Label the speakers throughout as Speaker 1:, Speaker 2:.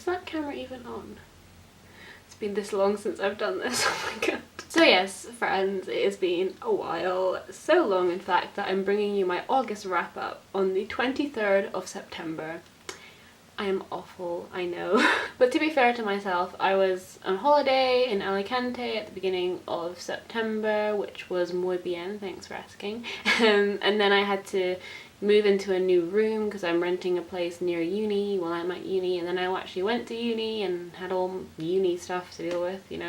Speaker 1: that camera even on? It's been this long since I've done this, oh my god. So yes, friends, it has been a while, so long in fact that I'm bringing you my August wrap up on the 23rd of September. I am awful, I know. But to be fair to myself, I was on holiday in Alicante at the beginning of September, which was muy bien, thanks for asking. And then I had to move into a new room because I'm renting a place near uni while I'm at uni, and then I actually went to uni and had all uni stuff to deal with, you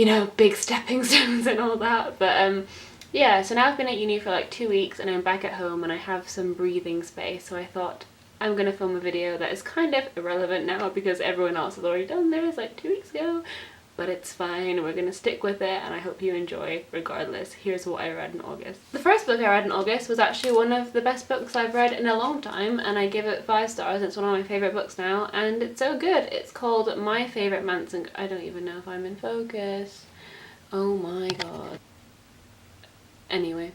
Speaker 1: know, big stepping stones and all that. But yeah, so now I've been at uni for like 2 weeks and I'm back at home and I have some breathing space, so I thought I'm gonna film a video that is kind of irrelevant now because everyone else has already done theirs like 2 weeks ago, but it's fine, we're gonna stick with it and I hope you enjoy regardless. Here's what I read in August. The first book I read in August was actually one of the best books I've read in a long time, and I give it 5 stars. It's one of my favourite books now and it's so good. It's called My Favourite Manson... I don't even know if I'm in focus. Oh my god. Anyway,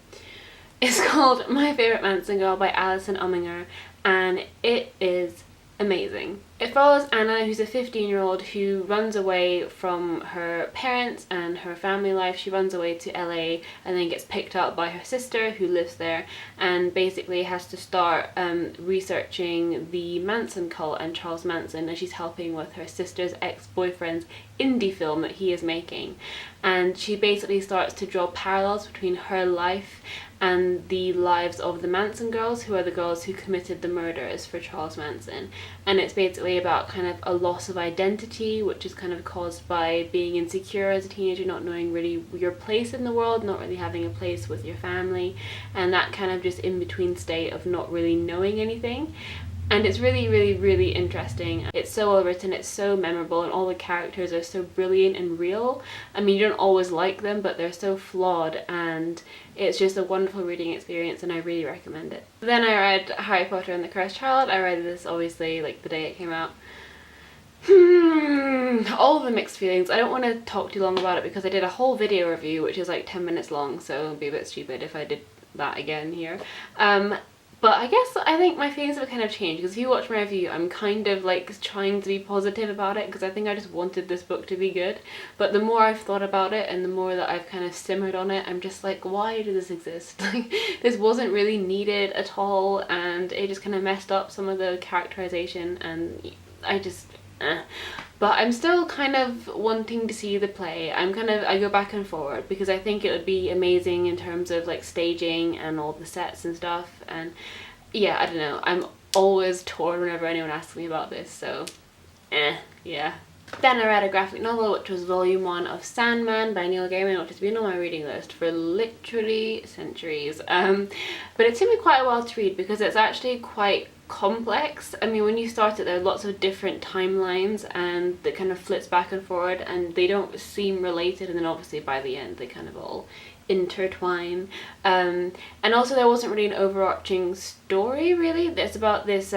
Speaker 1: it's called My Favourite Manson Girl by Alison Umminger, and it is amazing. It follows Anna, who's a 15-year-old who runs away from her parents and her family life. She runs away to LA and then gets picked up by her sister who lives there, and basically has to start researching the Manson cult and Charles Manson, and she's helping with her sister's ex-boyfriend's indie film that he is making. And she basically starts to draw parallels between her life and the lives of the Manson girls, who are the girls who committed the murders for Charles Manson. And it's basically about kind of a loss of identity, which is kind of caused by being insecure as a teenager, not knowing really your place in the world, not really having a place with your family, and that kind of just in-between state of not really knowing anything. And it's really, really, really interesting. It's so well written, it's so memorable, and all the characters are so brilliant and real. I mean, you don't always like them, but they're so flawed, and it's just a wonderful reading experience, and I really recommend it. Then I read Harry Potter and the Cursed Child. I read this obviously like the day it came out. All the mixed feelings. I don't want to talk too long about it because I did a whole video review which is like 10 minutes long, so it would be a bit stupid if I did that again here. But I think my feelings have kind of changed, because if you watch my review, I'm kind of like trying to be positive about it because I think I just wanted this book to be good. But the more I've thought about it and the more that I've kind of simmered on it, I'm just like, why did this exist? Like, this wasn't really needed at all, and it just kind of messed up some of the characterization, and I just... But I'm still kind of wanting to see the play. I go back and forward because I think it would be amazing in terms of like staging and all the sets and stuff, and yeah, I don't know, I'm always torn whenever anyone asks me about this, so yeah. Then I read a graphic novel which was volume 1 of Sandman by Neil Gaiman, which has been on my reading list for literally centuries, but it took me quite a while to read because it's actually quite complex. I mean, when you start it, there are lots of different timelines and that kind of flips back and forward, and they don't seem related, and then obviously by the end they kind of all intertwine. And also there wasn't really an overarching story really. It's about this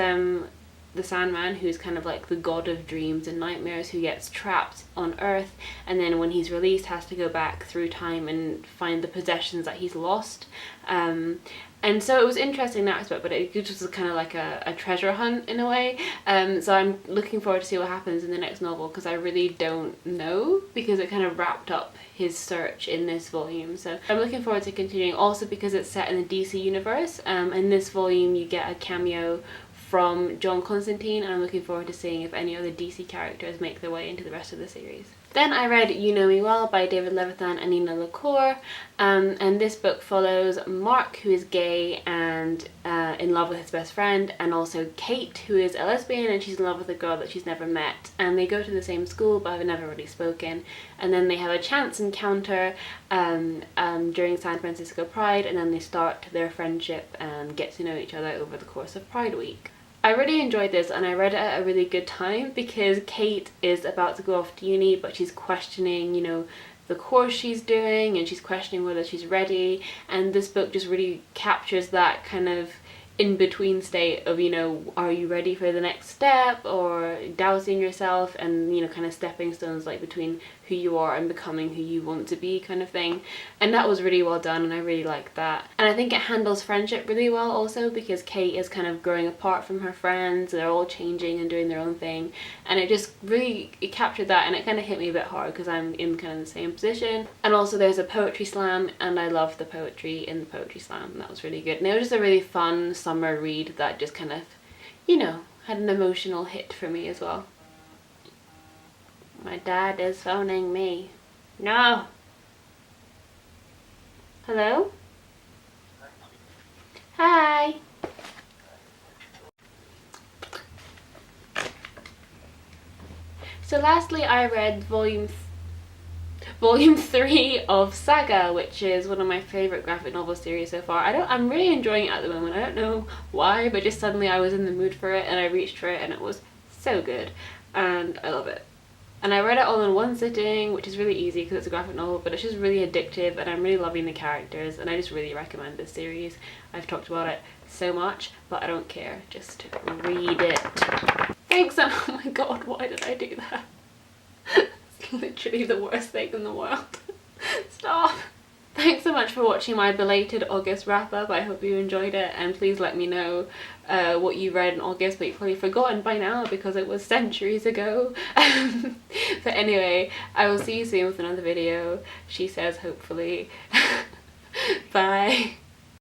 Speaker 1: the Sandman, who's kind of like the god of dreams and nightmares, who gets trapped on Earth, and then when he's released has to go back through time and find the possessions that he's lost. And so it was interesting in that aspect, but it just was kind of like a treasure hunt in a way. So I'm looking forward to see what happens in the next novel, because I really don't know, because it kind of wrapped up his search in this volume. So I'm looking forward to continuing, also because it's set in the DC universe. In this volume you get a cameo from John Constantine, and I'm looking forward to seeing if any other DC characters make their way into the rest of the series. Then I read You Know Me Well by David Levithan and Nina LaCour, and this book follows Mark, who is gay and in love with his best friend, and also Kate, who is a lesbian and she's in love with a girl that she's never met, and they go to the same school but have never really spoken, and then they have a chance encounter during San Francisco Pride, and then they start their friendship and get to know each other over the course of Pride Week. I really enjoyed this, and I read it at a really good time because Kate is about to go off to uni, but she's questioning, you know, the course she's doing, and she's questioning whether she's ready, and this book just really captures that kind of in-between state of, you know, are you ready for the next step, or doubting yourself, and, you know, kind of stepping stones like between who you are and becoming who you want to be, kind of thing. And that was really well done, and I really liked that. And I think it handles friendship really well also, because Kate is kind of growing apart from her friends, they're all changing and doing their own thing, and it just really, it captured that, and it kind of hit me a bit hard because I'm in kind of the same position. And also there's a poetry slam, and I loved the poetry in the poetry slam, and that was really good. And it was just a really fun summer read that just kind of, you know, had an emotional hit for me as well. My dad is phoning me. No. Hello? Hi. So lastly, I read volume 3 of Saga, which is one of my favourite graphic novel series so far. I'm really enjoying it at the moment. I don't know why, but just suddenly I was in the mood for it and I reached for it and it was so good, and I love it. And I read it all in one sitting, which is really easy because it's a graphic novel, but it's just really addictive, and I'm really loving the characters, and I just really recommend this series. I've talked about it so much, but I don't care. Just read it. Thanks. Oh my god, why did I do that? It's literally the worst thing in the world. Stop. Thanks so much for watching my belated August wrap up. I hope you enjoyed it, and please let me know what you read in August, but you've probably forgotten by now because it was centuries ago. But anyway, I will see you soon with another video. She says, hopefully. Bye.